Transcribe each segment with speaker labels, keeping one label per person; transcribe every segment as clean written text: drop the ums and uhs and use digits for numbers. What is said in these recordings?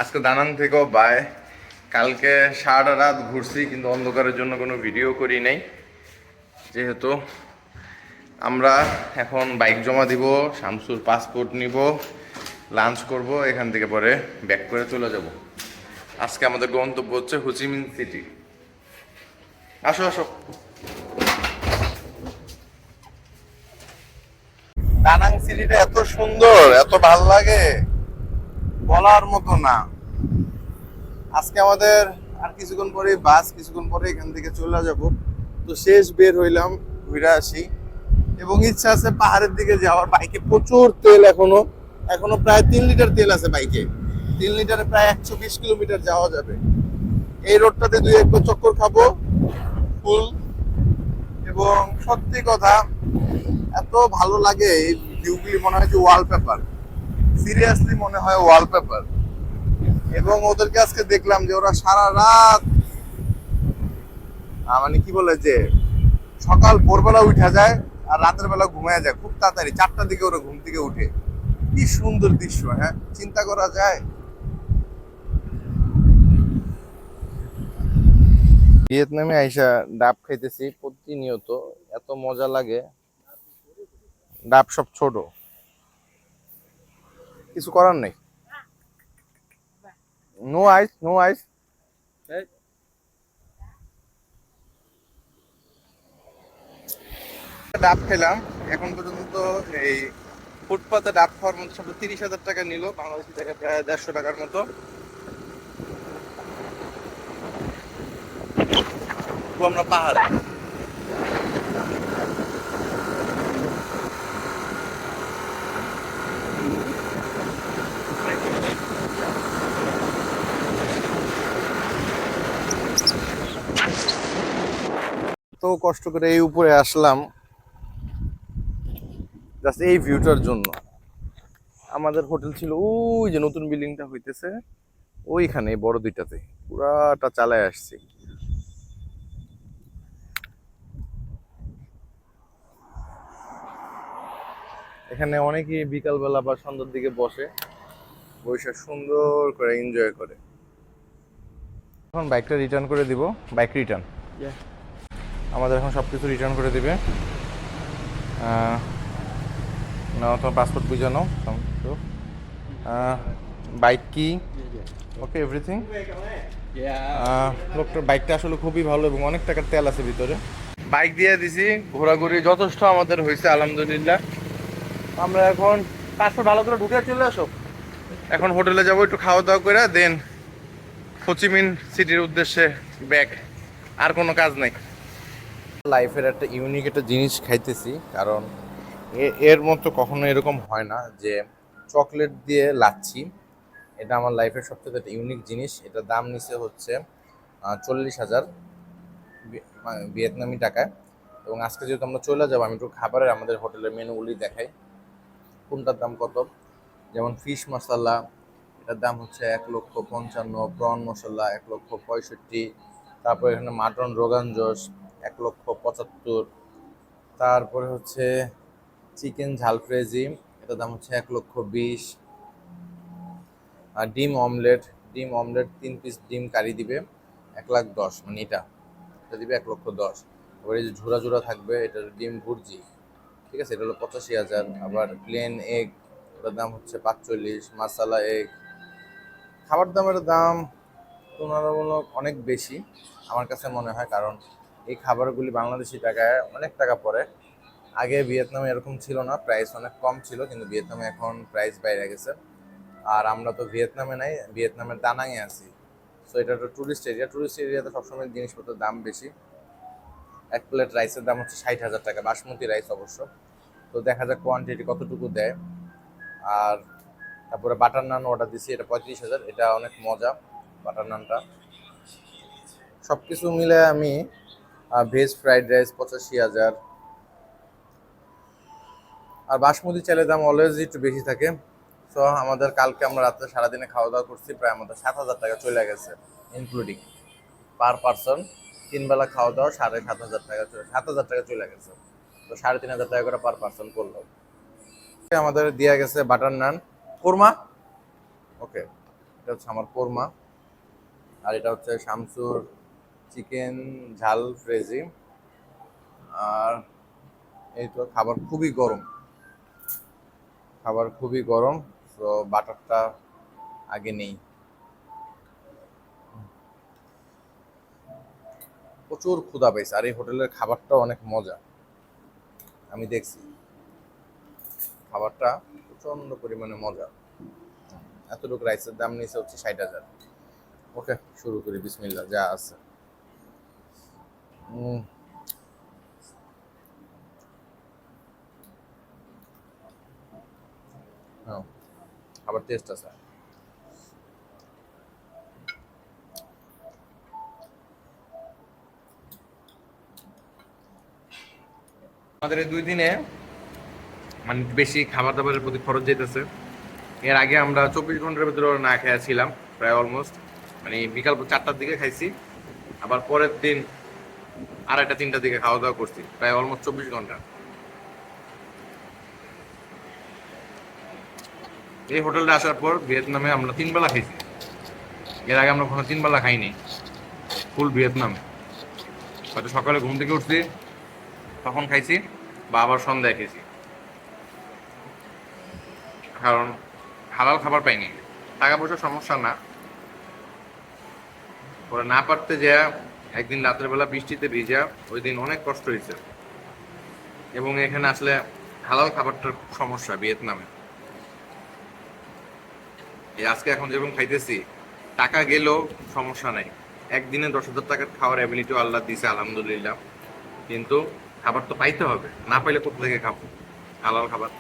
Speaker 1: আজকে দানাং থেকেও বাই। কালকে সারাটা রাত ঘুরছি, কিন্তু অন্ধকারের জন্য কোনো ভিডিও করি নাই। যেহেতু আমরা এখন বাইক জমা দিব, শামসুর পাসপোর্ট নিব, লাঞ্চ করব, এখান থেকে পরে ব্যাক করে চলে যাব। আজকে আমাদের গন্তব্য হচ্ছে হোচিমিন সিটি। আসো আসো। দানাং সিটিটা এত সুন্দর, এত ভাল লাগে, বলার মতো না। আজকে আমাদের আর কিছুক্ষণ পরে বাস, কিছুক্ষণ পরে এখান থেকে চলে যাব। তো শেষ বের হইলাম, ঘুরে আসি। এবং ইচ্ছা আছে পাহাড়ের দিকে যাওয়ার। বাইকে প্রচুর তেল, এখনো এখনো প্রায় 3 লিটার তেল আছে বাইকে। 3 লিটারে প্রায় 120 কিলোমিটার যাওয়া যাবে। এই রোডটাতে 2-1 চক্কর খাবো ফুল। এবং সত্যি কথা, এত ভালো লাগে এই ভিউগুলি, মনে হয় যে ওয়ালপেপার, সিরিয়াসলি মনে হয় ওয়ালপেপার। এবং ওদেরকে আজকে দেখলাম যে ওরা সারা রাত, মানে কি বলে যে সকাল ভোরবেলা উঠা যায় আর রাতের বেলা ঘুমায় যায় খুব তাড়াতাড়ি। 4টার দিকে ওরা ঘুম থেকে উঠে। কি সুন্দর দৃশ্য, হ্যাঁ, চিন্তা করা যায়। ভিয়েতনামে আইসা ডাব খাইতেছি প্রতিনিয়ত, এত মজা লাগে। ডাব সব ছোট, কিছু করার নেই। নো আইস, নো আইস। ডাব খেলাম এখন পর্যন্ত। এই ফুটপাতে ডাব খাওয়ার মতো সব 30,000 টাকা নিল, বাংলাদেশি টাকা প্রায় 150 টাকার মতো। তো আমরা পাহাড়ে। তো কষ্ট করে এই উপরে আসলাম জাস্ট এই ভিউটার জন্য। আমাদের হোটেল ছিল ওই যে নতুন বিল্ডিংটা হইতেছে ওইখানে, বড় দুইটাতে পুরাটা চালায় আসছি। এখানে অনেকেই বিকালবেলা বা সন্ধ্যার দিকে বসে, বসে সুন্দর করে এনজয় করে। এখন বাইকটা রিটার্ন করে দিব। বাইক রিটার্ন, আমাদের এখন সবকিছু রিটার্ন করে দিবে। নাও তোমার পাসপোর্ট বুঝে নাও, বাইক কি, ওকে এভরিথিং। লোকটার বাইকটা আসলে খুবই ভালো এবং অনেক টাকার তেল আছে ভিতরে। বাইক দিয়ে দিছি, ঘোরাঘুরি যথেষ্ট আমাদের হয়েছে আলহামদুলিল্লাহ। আমরা এখন পাসপোর্ট ভালো করে ঢুকে চলে আসো। এখন হোটেলে যাবো, একটু খাওয়া দাওয়া করে দেন হোচিমিন সিটির উদ্দেশ্যে ব্যাক। আর কোনো কাজ নাই। লাইফের একটা ইউনিক একটা জিনিস খাইতেছি, কারণ এর মতো কখনো এরকম হয় না যে চকলেট দিয়ে লাচ্ছি। এটা আমার লাইফের সবথেকে একটা ইউনিক জিনিস। এটার দাম নিচে হচ্ছে 40,000 ভিয়েতনামি টাকায়। এবং আজকে যেহেতু আমরা চলে যাবো, আমি একটু খাবারের আমাদের হোটেলের মেনুগুলি দেখাই কোনটার দাম কত। যেমন ফিশ মশলা, এটার দাম হচ্ছে 1,55,000। প্রন মশলা 1,65,000। তারপরে এখানে মাটন রোগান জোশ 1,75,000। তারপরে হচ্ছে চিকেন ঝাল ফ্রেজি, এটার দাম হচ্ছে 1,20,000। আর ডিম অমলেট 3 পিস ডিম কারি দিবে 1,10,000, মানে এটা দিবে 1,10,000। আবার এই যে ঝোড়া ঝোড়া থাকবে, এটা ডিম ভুর্জি, ঠিক আছে, এটা হলো 85,000। আবার প্লেন এগ, ওটার দাম হচ্ছে 45। মাসালা এগ। খাবার দামের দাম তুলনামূলক অনেক বেশি আমার কাছে মনে হয়, কারণ এই খাবারগুলি বাংলাদেশি টাকায় অনেক টাকা পড়ে। আগে ভিয়েতনামে এরকম ছিল না, প্রাইস অনেক কম ছিল, কিন্তু ভিয়েতনামে এখন প্রাইস বাইরে গেছে। আর আমরা তো ভিয়েতনামে নাই, ভিয়েতনামের দানাঙে আছি। সো এটা তো টুরিস্ট এরিয়াতে সবসময় জিনিসপত্রের দাম বেশি। 1 প্লেট রাইসের দাম হচ্ছে 60,000 টাকা, বাসমতি রাইস অবশ্য। তো দেখা যাক কোয়ান্টিটি কতটুকু দেয়। আর তারপরে বাটার নান অর্ডার দিছি, এটা 35,000। এটা অনেক মজা বাটার নানটা। সব কিছু মিলে আমি ভেজ ফ্রাইড রাইস 85,000। আর বাসমতি চালের দাম অলওয়েজ একটু বেশি থাকে। তো আমাদের কালকে আমরা রাত্রে সারাদিনে খাওয়া দাওয়া করছি, প্রায় আমাদের 7,000 টাকা চলে গেছে, ইনক্লুডিং পার পারসন। 3 বেলা খাওয়া দাওয়া 7,500 টাকা, 7,000 টাকা চলে গেছে। তো 3,500 টাকা করে পার পারসন করলো। আমাদের দেওয়া গেছে বাটার নান কোরমা, ওকে। এটা হচ্ছে আমার কোরমা, আর এটা হচ্ছে শামসুর চিকেন ঝাল ফ্রেজি। আর এই তো খাবার খুবই গরম, খাবার খুবই গরম। তো বাটারটা আগে নেই। প্রচুর ক্ষুধা পাইছে, আর এই হোটেলের খাবারটা অনেক মজা। আমি দেখছি খাবারটা প্রচন্ড পরিমাণে মজা। এতটুকু রাইসের দাম নিয়েছে হচ্ছে 60,000। ওকে, শুরু করি, বিসমিল্লাহ। যা আছে হ্যাঁ, খাবার টেস্ট আছে। আমাদের এই 2 দিনে মানে বেশি খাবার দাবারের প্রতি খরচ যেতেছে। এর আগে আমরা 24 ঘন্টার ভিতরে না খেয়ে ছিলাম, প্রায় অলমোস্ট মানে বিকাল 4টার দিকে খাইছি, আবার পরের দিন 2:30-3টার দিকে খাওয়া দাওয়া করছি, প্রায় অলমোস্ট 24 ঘন্টা। এই হোটেলটা আসার পর ভিয়েতনামে আমরা 3 বেলা খাইছি। এর আগে আমরা কোনো 3 বেলা খাইনি ফুল ভিয়েতনাম। হয়তো সকালে ঘুম থেকে উঠছি তখন খাইছি, বা আবার সন্ধ্যায় খেয়েছি, কারণ হালাল খাবার পাইনি। টাকা পয়সার সমস্যা না, পরে না পারতে যে একদিন রাতের বেলা বৃষ্টিতে ভিজা, ওই দিন অনেক কষ্ট হয়েছে। এবং এখানে আসলে হালাল খাবারটার খুব সমস্যা ভিয়েতনামে। এই আজকে এখন যেরকম খাইতেছি, টাকা গেলেও সমস্যা নাই। একদিনে 10,000 টাকার খাওয়ার অ্যাবিলিটিও আল্লাহ দিছে, আলহামদুলিল্লাহ। কিন্তু খাবার তো পাইতে হবে, না পাইলে কোথা থেকে খাবো হালাল খাবার?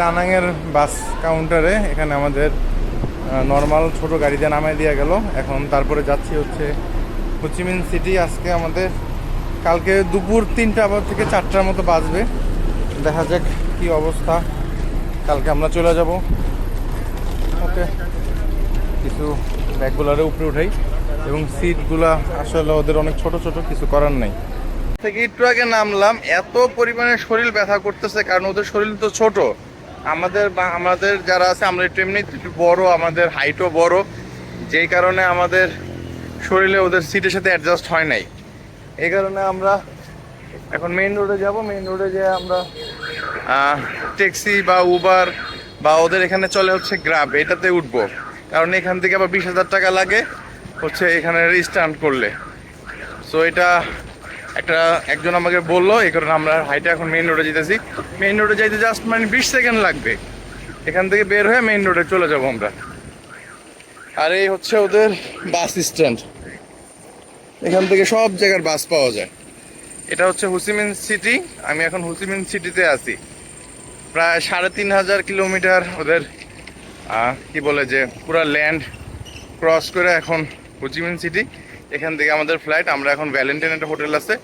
Speaker 1: দানাংয়ের বাস কাউন্টারে এখানে আমাদের নর্মাল ছোট গাড়িতে নামাই দিয়ে গেল। এখন তারপরে যাচ্ছি হচ্ছে হোচিমিন সিটি। আজকে আমাদের কালকে দুপুর 3টা আবার থেকে 4টার মতো বাজবে, দেখা যাক কি অবস্থা। কালকে আমরা চলে যাব। ওকে, কিছু ব্যাগগুলারে উপরে উঠাই, এবং সিটগুলা আসলে ওদের অনেক ছোট ছোট, কিছু করার নাই। থেকে একটু আগে নামলাম, এত পরিমাণে শরীর ব্যথা করতেছে, কারণ ওদের শরীর তো ছোট। আমাদের যারা আছে আমরা একটু এমনি একটু বড়, আমাদের হাইটও বড়, যেই কারণে আমাদের শরীরে ওদের সিটের সাথে অ্যাডজাস্ট হয় নাই। এই কারণে আমরা এখন মেইন রোডে যাব। মেইন রোডে যেয়ে আমরা ট্যাক্সি বা উবার বা ওদের এখানে চলে হচ্ছে গ্রাব, এটাতে উঠবো। কারণ এখান থেকে আবার 20,000 টাকা লাগে হচ্ছে এখানে রিস্টার্ন করলে। সো এটা একজন আমাকে বললো, এই কারণে আমরা হাইটে এখন মেইন রোডে যেতেছি। মেইন রোডে যাইতে জাস্ট মানে 20 সেকেন্ড লাগবে। এখান থেকে বের হয়ে মেইন রোডে চলে যাব আমরা। আর এই হচ্ছে ওদের বাস স্ট্যান্ড, এখান থেকে সব জায়গার বাস পাওয়া যায়। এটা হচ্ছে হোচিমিন সিটি। আমি এখন হোচিমিন সিটিতে আছি। প্রায় 3,500 কিলোমিটার ওদের কি বলে যে পুরা ল্যান্ড ক্রস করে এখন হোচিমিন সিটি। এখান থেকে আমাদের ফ্লাইট। আমরা এখন ভ্যালেন্টাইন একটা হোটেল আছে,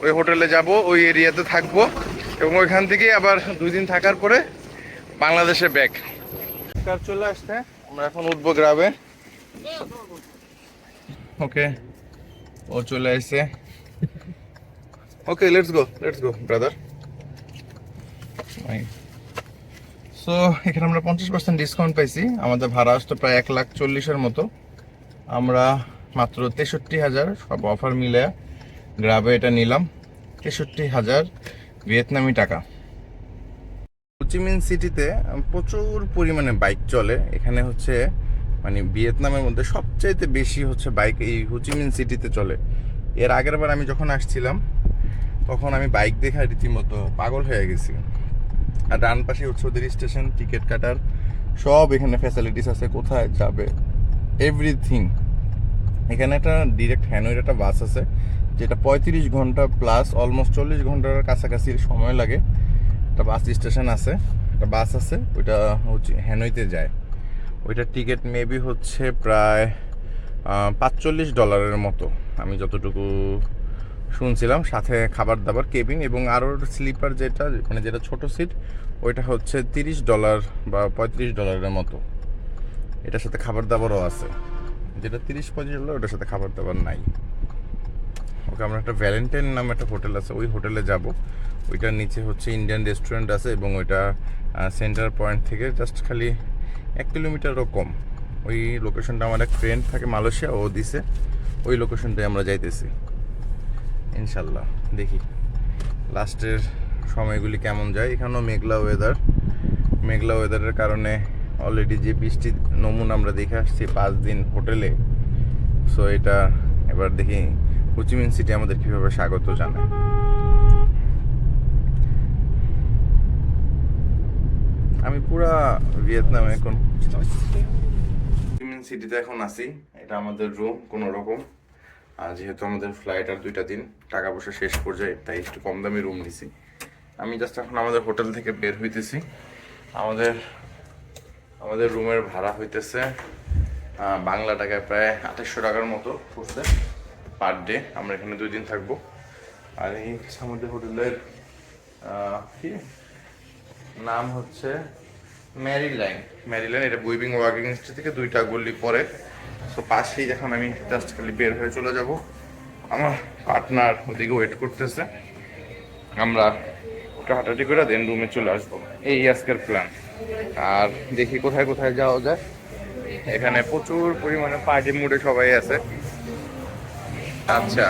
Speaker 1: ওই হোটেলে যাব, ওই এরিয়াতে থাকবো, এবং ওইখান থেকে আবার 2 দিন থাকার পরে বাংলাদেশে ব্যাক। কার চলে আসছে, আমরা এখন উঠবো গ্রাবে। ওকে, ও চলে আসছে। ওকে, লেটস গো ব্রাদার। সো এখানে আমরা 50% ডিসকাউন্ট পাইছি। আমাদের ভাড়া আসতো প্রায় 1,40,000 মতো। আমরা মাত্র 63,000 সব অফার মিলে গ্রাবে এটা নিলাম, 63,000 ভিয়েতনামি টাকা। হোচিমিন সিটিতে প্রচুর পরিমাণে বাইক চলে। এখানে হচ্ছে মানে ভিয়েতনামের মধ্যে সবচাইতে বেশি হচ্ছে বাইক এই হোচিমিন সিটিতে চলে। এর আগের বার আমি যখন আসছিলাম তখন আমি বাইক দেখে রীতিমতো পাগল হয়ে গেছি। আর ডান পাশে হচ্ছে ওদের স্টেশন, টিকিট কাটার সব এখানে ফ্যাসিলিটিস আছে, কোথায় যাবে এভরিথিং। এখানে একটা ডিরেক্ট হ্যানয়ের একটা বাস আছে, যেটা 35 ঘন্টা প্লাস অলমোস্ট 40 ঘন্টার কাছাকাছি সময় লাগে। একটা বাস স্টেশন আছে, একটা বাস আছে, ওইটা হচ্ছে হ্যানয়তে যায়। ওইটার টিকিট মেবি হচ্ছে প্রায় $45 মতো, আমি যতটুকু শুনছিলাম। সাথে খাবার দাবার, কেবিন এবং আরও স্লিপার যেটা মানে যেটা ছোট সিট, ওইটা হচ্ছে $30 বা $35 মতো। এটার সাথে খাবার দাবারও আছে। যেটা $30-35, ওটার সাথে খাবার দাবার নাই। ওকে, আমরা একটা ভ্যালেন্টাইন নামে একটা হোটেল আছে, ওই হোটেলে যাব। ওইটার নিচে হচ্ছে ইন্ডিয়ান রেস্টুরেন্ট আছে, এবং ওইটা সেন্টার পয়েন্ট থেকে জাস্ট খালি
Speaker 2: 1 কিলোমিটারও কম। ওই লোকেশনটা আমার এক ফ্রেন্ড থাকে মালয়েশিয়া, ও দিছে, ওই লোকেশনটায় আমরা যাইতেছি ইনশাল্লাহ। দেখি লাস্টের সময়গুলি কেমন যায়। এখানেও মেঘলা ওয়েদার, মেঘলা ওয়েদারের কারণে অলরেডি যে বৃষ্টির নমুনা আমরা দেখে আসছি 5 দিন হোটেলে, সো এটা এবার দেখি হোচিমিন সিটি আমাদের কীভাবে স্বাগত জানায়। আমি পুরা ভিয়েতনামে এখন হোচিমিন সিটিতে এখন আছি। এটা আমাদের রুম কোনো রকম, আর যেহেতু আমাদের ফ্লাইট আর 2টা দিন, টাকা পয়সা শেষ পর্যায়ে, তাই একটু কম দামি রুম নিছি। আমি জাস্ট এখন আমাদের হোটেল থেকে বের হইতেছি। আমাদের আমাদের রুমের ভাড়া হইতেছে বাংলা টাকায় প্রায় 2800 টাকার মতো পড়ছে পার ডে। আমরা এখানে 2 দিন থাকবো। আর এই আমাদের হোটেলের কি নাম হচ্ছে ম্যারিল্যান্ড। ম্যারিল্যান্ড, এটা বুইবিং ওয়াকিং স্ট্রিট থেকে 2টা গলি পরে। সো পাশেই এখন আমি জাস্ট খালি বের হয়ে চলে যাব। আমার পার্টনার ওদিকে ওয়েট করতেছে, আমরা একটু হাঁটাহাঁটি করে দেন রুমে চলে আসবো। এই আজকের প্ল্যান। আর দেখি কোথায় কোথায় যাওয়া যায়। এখানে প্রচুর পরিমাণে পার্টি মুডে সবাই আছে। আচ্ছা,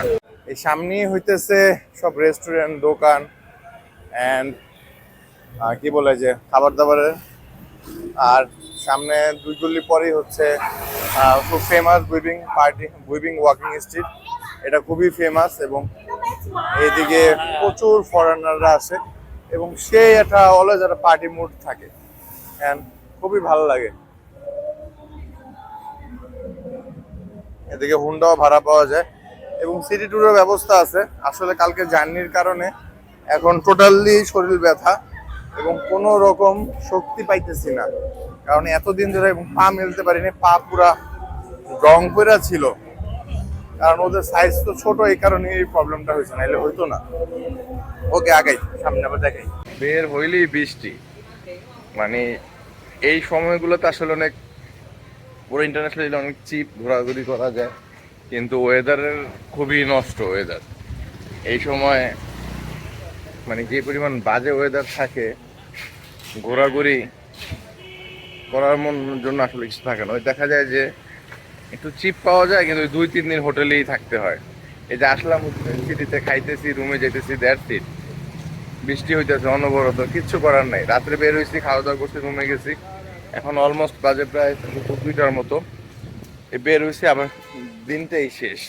Speaker 2: এই সামনেই হইতেছে সব রেস্টুরেন্ট, দোকান অ্যান্ড কি বলে যে খাবার দাবারের। আর সামনে 2 গলি পরেই হচ্ছে খুব ফেমাস বুইবিং ওয়াকিং স্ট্রিট। এটা খুবই ফেমাস এবং এইদিকে প্রচুর ফরেনাররা আসে এবং সেই একটা অলওয়েজ একটা পার্টি মুড থাকে অ্যান্ড খুবই ভালো লাগে। এদিকে হুন্ডাও ভাড়া পাওয়া যায় এবং সিটি ট্যুরের ব্যবস্থা আছে। আসলে কালকে জার্নির কারণে এখন টোটালি শরীর ব্যথা এবং কোনো রকম শক্তি পাইতেছি না, কারণ এতদিন ধরে এবং পা মেলতে পারিনি, পা পুরা রং করে ছিল, কারণ ওদের সাইজ তো ছোট, এই কারণে এই প্রবলেমটা হয়েছে, নাহলে হইতো না। ওকে, আগাই, সামনে আবার দেখাই। বের হইলেই বৃষ্টি, মানে এই সময়গুলোতে আসলে অনেক পুরো ইন্টারন্যাশনালি অনেক চিপ ঘোরাঘুরি করা যায়, কিন্তু ওয়েদারের খুবই নষ্ট ওয়েদার এই সময়। মানে যে পরিমাণ বাজে ওয়েদার থাকে, ঘোরাঘুরি করার জন্য আসলে কিছু থাকে না। ওই দেখা যায় যে একটু চিপ পাওয়া যায়, কিন্তু 2-3 দিন হোটেলেই থাকতে হয়। এই যে আসলাম সিটিতে, খাইতেছি, রুমে যেতেছি, দ্যাটস ইট। বৃষ্টি হইতেছে অনবরত, কিচ্ছু করার নাই। রাত্রে বের হয়েছি, খাওয়া দাওয়া করছি, রুমে গেছি। এখন অলমোস্ট বাজে প্রায় 2টার মতো, বের হয়েছি, আবার দিনটাই শেষ।